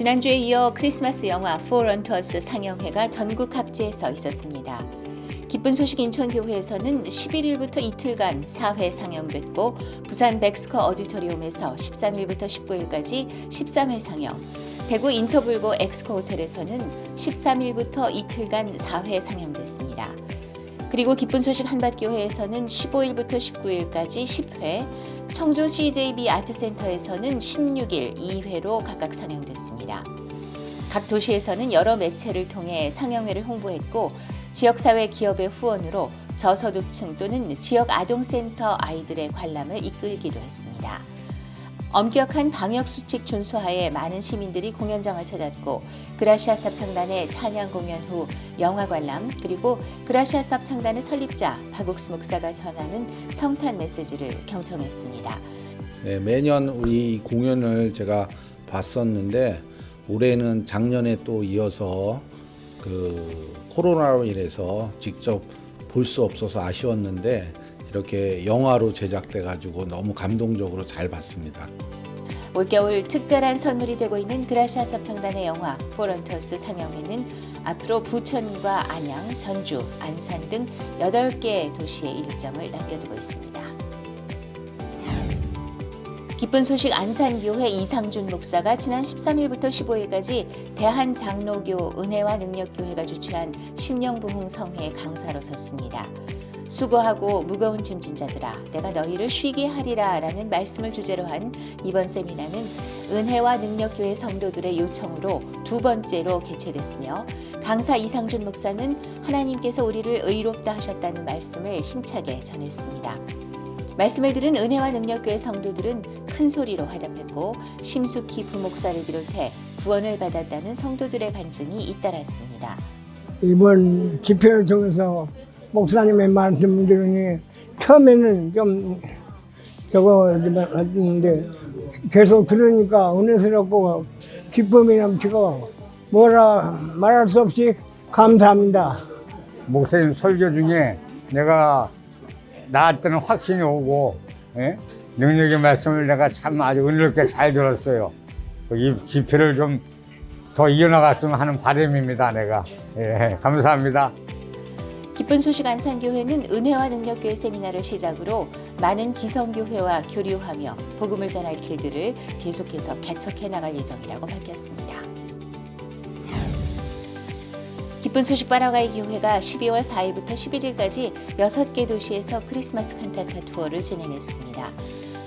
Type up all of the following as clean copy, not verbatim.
지난주에 이어 크리스마스 영화 For Unto Us 상영회가 전국 각지에서 있었습니다. 기쁜 소식 인천교회에서는 11일부터 이틀간 4회 상영됐고 부산 백스커 어디토리움에서 13일부터 19일까지 13회 상영, 대구 인터불고 엑스코 호텔에서는 13일부터 이틀간 4회 상영됐습니다. 그리고 기쁜 소식 한밭교회에서는 15일부터 19일까지 10회, 청주 CJB 아트센터에서는 16일 2회로 각각 상영됐습니다. 각 도시에서는 여러 매체를 통해 상영회를 홍보했고 지역사회 기업의 후원으로 저소득층 또는 지역 아동센터 아이들의 관람을 이끌기도 했습니다. 엄격한 방역수칙 준수하에 많은 시민들이 공연장을 찾았고 그라시아 합창단의 찬양 공연 후 영화 관람 그리고 그라시아 합창단의 설립자 박옥수 목사가 전하는 성탄 메시지를 경청했습니다. 네, 매년 이 공연을 제가 봤었는데 올해는 작년에 또 이어서 코로나로 인해서 직접 볼 수 없어서 아쉬웠는데 이렇게 영화로 제작돼 가지고 너무 감동적으로 잘 봤습니다. 올겨울 특별한 선물이 되고 있는 그라시아 합창단의 영화 For Unto Us 상영회는 앞으로 부천과 안양, 전주, 안산 등 8개 도시의 일정을 남겨두고 있습니다. 기쁜 소식 안산교회 이상준 목사가 지난 13일부터 15일까지 대한장로교 은혜와 능력교회가 주최한 심령부흥 성회의 강사로 섰습니다. 수고하고 무거운 짐진 자들아 내가 너희를 쉬게 하리라 라는 말씀을 주제로 한 이번 세미나는 은혜와 능력교회 성도들의 요청으로 두 번째로 개최됐으며 강사 이상준 목사는 하나님께서 우리를 의롭다 하셨다는 말씀을 힘차게 전했습니다. 말씀을 들은 은혜와 능력교회 성도들은 큰 소리로 화답했고 심숙희 부목사를 비롯해 구원을 받았다는 성도들의 간증이 잇따랐습니다. 이번 집회를 통해서 목사님의 말씀 들으니 처음에는 좀 했는데 계속 들으니까 은혜스럽고 기쁨이 넘치고 뭐라 말할 수 없이 감사합니다. 목사님 설교 중에 내가 나한테는 확신이 오고 능력의 말씀을 내가 참 아주 은혜롭게 잘 들었어요. 이 집회를 좀 더 이어나갔으면 하는 바람입니다. 내가 감사합니다. 기쁜 소식 안산교회는 은혜와 능력교회 세미나를 시작으로 많은 기성교회와 교류하며 복음을 전할 길들을 계속해서 개척해 나갈 예정이라고 밝혔습니다. 기쁜 소식 파라과이 교회가 12월 4일부터 11일까지 6개 도시에서 크리스마스 칸타타 투어를 진행했습니다.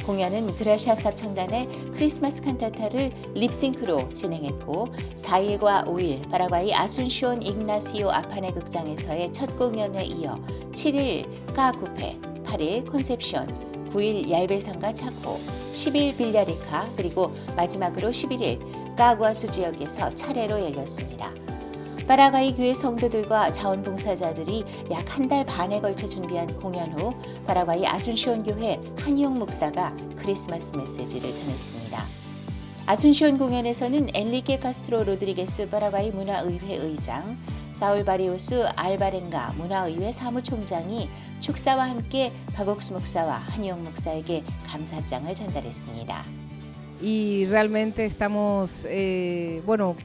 공연은 그라시아 합창단의 크리스마스 칸타타를 립싱크로 진행했고 4일과 5일 파라과이 아순시온 ignacio 아파네 극장에서의 첫 공연에 이어 7일 까쿠페, 8일 콘셉션, 9일 얄베상가 차코, 10일 빌야리카 그리고 마지막으로 11일 까구아수 지역에서 차례로 열렸습니다. 파라과이 교회 성도들과 자원봉사자들이 약 한 달 반에 걸쳐 준비한 공연 후 파라과이 아순시온 교회 한희용 목사가 크리스마스 메시지를 전했습니다. 아순시온 공연에서는 엔리케 카스트로 로드리게스 파라과이 문화의회 의장, 사울 바리오스 알바렌가 문화의회 사무총장이 축사와 함께 박옥수 목사와 한희용 목사에게 감사장을 전달했습니다. Y realmente estamos,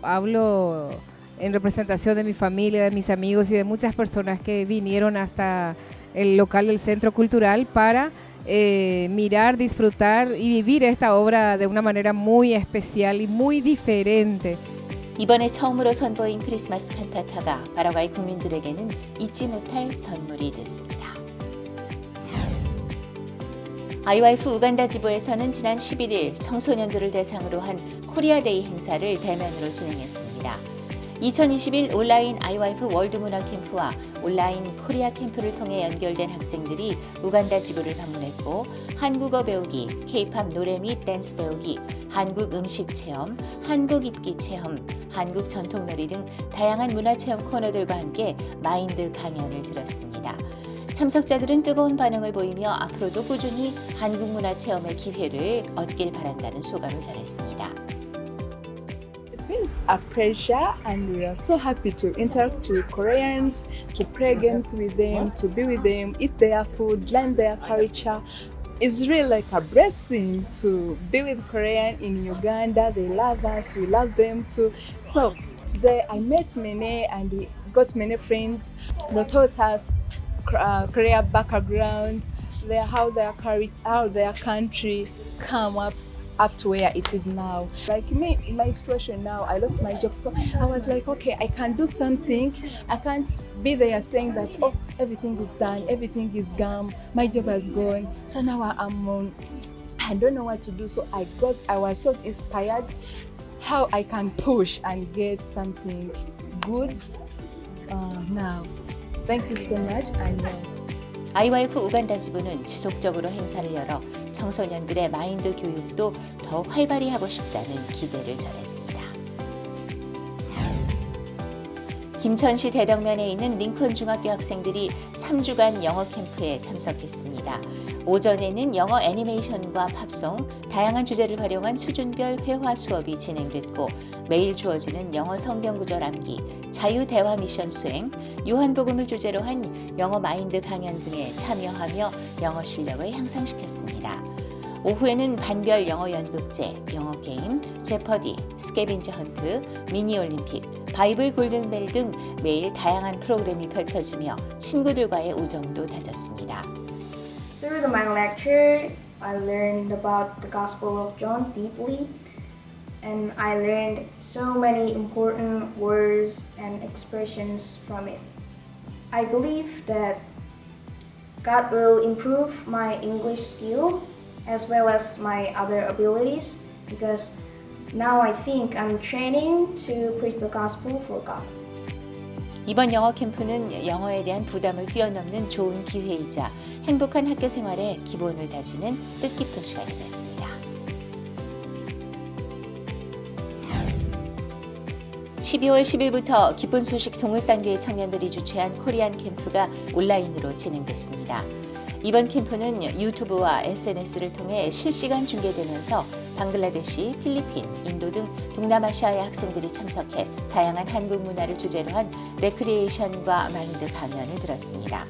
hablo en representación de mi familia, de mis amigos y de muchas personas que vinieron hasta el local del Centro Cultural para mirar, disfrutar y vivir esta obra de una manera muy especial y muy diferente. 이번에 처음으로 선보인 크리스마스 칸타타가 파라과이 국민들에게는 잊지 못할 선물이 됐습니다. IYF 우간다 지부에서는 지난 11일 청소년들을 대상으로 한 코리아데이 행사를 대면으로 진행했습니다. 2021 온라인 IYF 월드 문화 캠프와 온라인 코리아 캠프를 통해 연결된 학생들이 우간다 지부를 방문했고 한국어 배우기, K-팝 노래 및 댄스 배우기, 한국 음식 체험, 한복 입기 체험, 한국 전통놀이 등 다양한 문화체험 코너들과 함께 마인드 강연을 들었습니다. 참석자들은 뜨거운 반응을 보이며 앞으로도 꾸준히 한국 문화체험의 기회를 얻길 바란다는 소감을 전했습니다. It's been a pleasure and we are so happy to interact with Koreans, to play games with them, to be with them, eat their food, learn their culture. it's really like a blessing to be with Korean in Uganda. They love us, we love them too. So today I met many and we got many friends. They taught us Korea background, how their country come up to where it is now. Like me, in my situation now, I lost my job. So I was like, okay, I can do something. I can't be there saying that, oh, everything is done, everything is gone, my job has gone. So now I don't know what to do. So I was so inspired how I can push and get something good now. Thank you so much. IYF 우간다 지부는 지속적으로 행사를 열어 청소년들의 마인드 교육도 더욱 활발히 하고 싶다는 기대를 전했습니다. 김천시 대덕면에 있는 링컨 중학교 학생들이 3주간 영어 캠프에 참석했습니다. 오전에는 영어 애니메이션과 팝송, 다양한 주제를 활용한 수준별 회화 수업이 진행됐고 매일 주어지는 영어 성경 구절 암기, 자유 대화 미션 수행, 요한복음을 주제로 한 영어 마인드 강연 등에 참여하며 영어 실력을 향상시켰습니다. 오후에는 반별 영어 연극제, 영어 게임, 제퍼디, 스캐빈저 헌트, 미니 올림픽, 바이블 골든벨 등 매일 다양한 프로그램이 펼쳐지며 친구들과의 우정도 다졌습니다. Through the mind lecture, I learned about the Gospel of John deeply, and I learned so many important words and expressions from it. I believe that God will improve my English skill as well as my other abilities because now I think I'm training to preach the gospel for God. 이번 영어 캠프는 영어에 대한 부담을 뛰어넘는 좋은 기회이자 행복한 학교 생활의 기본을 다지는 뜻깊은 시간이 됐습니다. 12월 10일부터 기쁜 소식 동울산교회 청년들이 주최한 코리안 캠프가 온라인으로 진행됐습니다. 이번 캠프는 유튜브와 SNS를 통해 실시간 중계되면서 방글라데시, 필리핀, 인도 등 동남아시아의 학생들이 참석해 다양한 한국 문화를 주제로 한 레크리에이션과 마인드 강연을 들었습니다.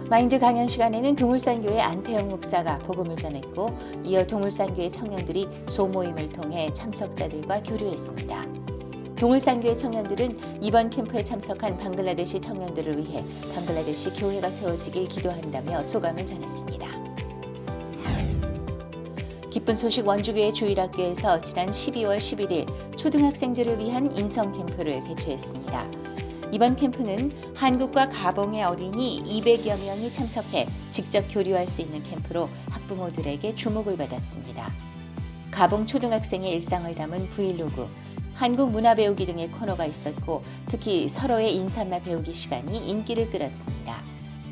마인드 강연 시간에는 동울산교회 안태영 목사가 복음을 전했고 이어 동울산교회 청년들이 소모임을 통해 참석자들과 교류했습니다. 동울산교회 청년들은 이번 캠프에 참석한 방글라데시 청년들을 위해 방글라데시 교회가 세워지길 기도한다며 소감을 전했습니다. 기쁜 소식 원주교회 주일학교에서 지난 12월 11일 초등학생들을 위한 인성 캠프를 개최했습니다. 이번 캠프는 한국과 가봉의 어린이 200여 명이 참석해 직접 교류할 수 있는 캠프로 학부모들에게 주목을 받았습니다. 가봉 초등학생의 일상을 담은 브이로그, 한국 문화 배우기 등의 코너가 있었고 특히 서로의 인사말 배우기 시간이 인기를 끌었습니다.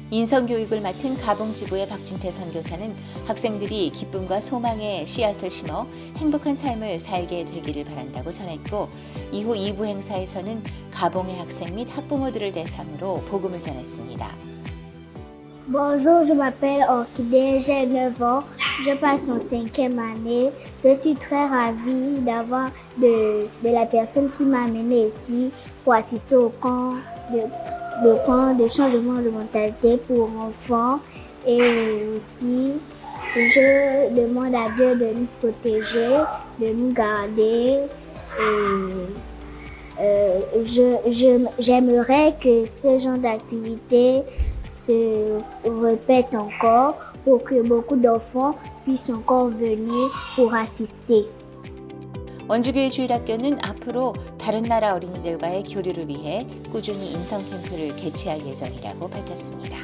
인성교육을 맡은 가봉지부의 박진태 선교사는 학생들이 기쁨과 소망의 씨앗을 심어 행복한 삶을 살게 되기를 바란다고 전했고 이후 2부 행사에서는 가봉의 학생 및 학부모들을 대상으로 복음을 전했습니다. Bonjour, je m'appelle Orchidée, j'ai 9 ans, je passe en 5e année. Je suis très ravie d'avoir de la personne qui m'a amenée ici pour assister au camp de changement de mentalité pour enfants. Et aussi, je demande à Dieu de nous protéger, de nous garder. J'aimerais que ce genre d'activité se répète encore pour que beaucoup d'enfants puissent encore venir pour assister. 원주교회 주일학교는 앞으로 다른 나라 어린이들과의 교류를 위해 꾸준히 인성 캠프를 개최할 예정이라고 밝혔습니다.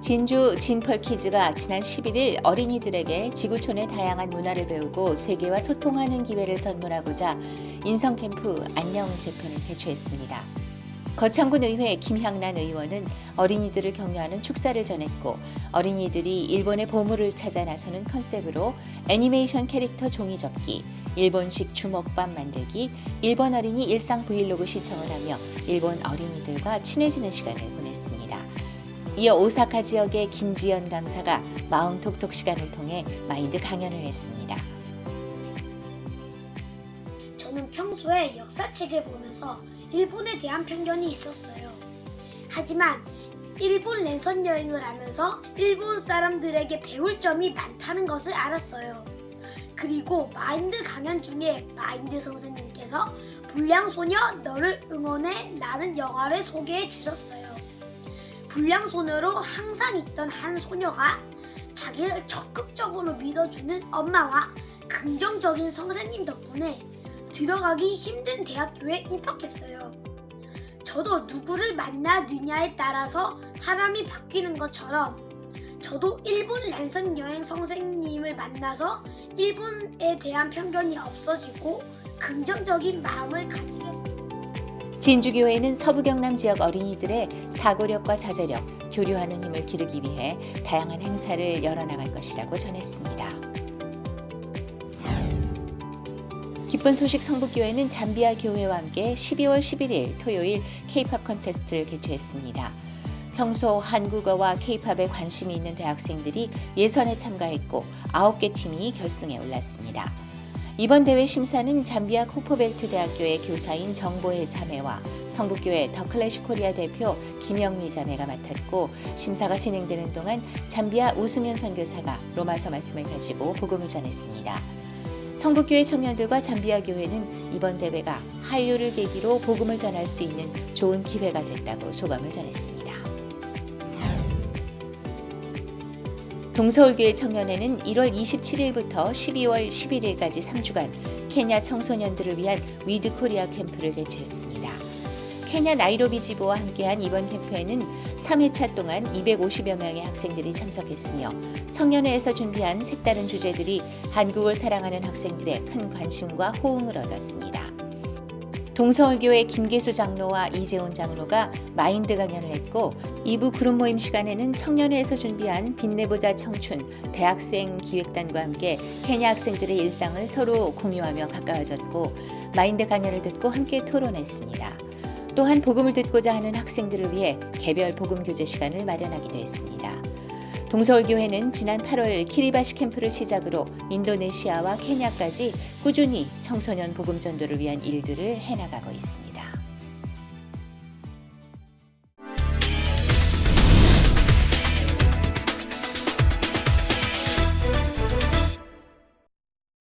진주 진펄키즈가 지난 11일 어린이들에게 지구촌의 다양한 문화를 배우고 세계와 소통하는 기회를 선물하고자 인성캠프 안녕 재편을 개최했습니다. 거창군 의회 김향란 의원은 어린이들을 격려하는 축사를 전했고 어린이들이 일본의 보물을 찾아 나서는 컨셉으로 애니메이션 캐릭터 종이 접기, 일본식 주먹밥 만들기, 일본 어린이 일상 브이로그 시청을 하며 일본 어린이들과 친해지는 시간을 보냈습니다. 이어 오사카 지역의 김지연 강사가 마음톡톡 시간을 통해 마인드 강연을 했습니다. 저는 평소에 역사책을 보면서 일본에 대한 편견이 있었어요. 하지만 일본 랜선 여행을 하면서 일본 사람들에게 배울 점이 많다는 것을 알았어요. 그리고 마인드 강연 중에 마인드 선생님께서 불량소녀 너를 응원해 라는 영화를 소개해 주셨어요. 불량소녀로 항상 있던 한 소녀가 자기를 적극적으로 믿어주는 엄마와 긍정적인 선생님 덕분에 들어가기 힘든 대학교에 입학했어요. 저도 누구를 만나느냐에 따라서 사람이 바뀌는 것처럼 저도 일본 랜선 여행 선생님을 만나서 일본에 대한 편견이 없어지고 긍정적인 마음을 가지게 됐습니다. 진주교회는 서부 경남 지역 어린이들의 사고력과 자제력, 교류하는 힘을 기르기 위해 다양한 행사를 열어나갈 것이라고 전했습니다. 기쁜 소식 성북교회는 잠비아 교회와 함께 12월 11일 토요일 K-팝 컨테스트를 개최했습니다. 평소 한국어와 K-팝에 관심이 있는 대학생들이 예선에 참가했고 9개 팀이 결승에 올랐습니다. 이번 대회 심사는 잠비아 코포벨트 대학교의 교사인 정보혜 자매와 성북교회 더 클래식 코리아 대표 김영미 자매가 맡았고, 심사가 진행되는 동안 잠비아 우승현 선교사가 로마서 말씀을 가지고 복음을 전했습니다. 성북교회 청년들과 잠비아 교회는 이번 대회가 한류를 계기로 복음을 전할 수 있는 좋은 기회가 됐다고 소감을 전했습니다. 동서울교회 청년회는 1월 27일부터 12월 11일까지 3주간 케냐 청소년들을 위한 위드 코리아 캠프를 개최했습니다. 케냐 나이로비 지부와 함께한 이번 캠프에는 3회차 동안 250여 명의 학생들이 참석했으며 청년회에서 준비한 색다른 주제들이 한국을 사랑하는 학생들의 큰 관심과 호응을 얻었습니다. 동서울교회 김계수 장로와 이재훈 장로가 마인드 강연을 했고, 2부 그룹 모임 시간에는 청년회에서 준비한 빛내보자 청춘 대학생 기획단과 함께 케냐 학생들의 일상을 서로 공유하며 가까워졌고, 마인드 강연을 듣고 함께 토론했습니다. 또한 복음을 듣고자 하는 학생들을 위해 개별 복음 교제 시간을 마련하기도 했습니다. 동서울교회는 지난 8월 키리바시 캠프를 시작으로 인도네시아와 케냐까지 꾸준히 청소년 복음 전도를 위한 일들을 해나가고 있습니다.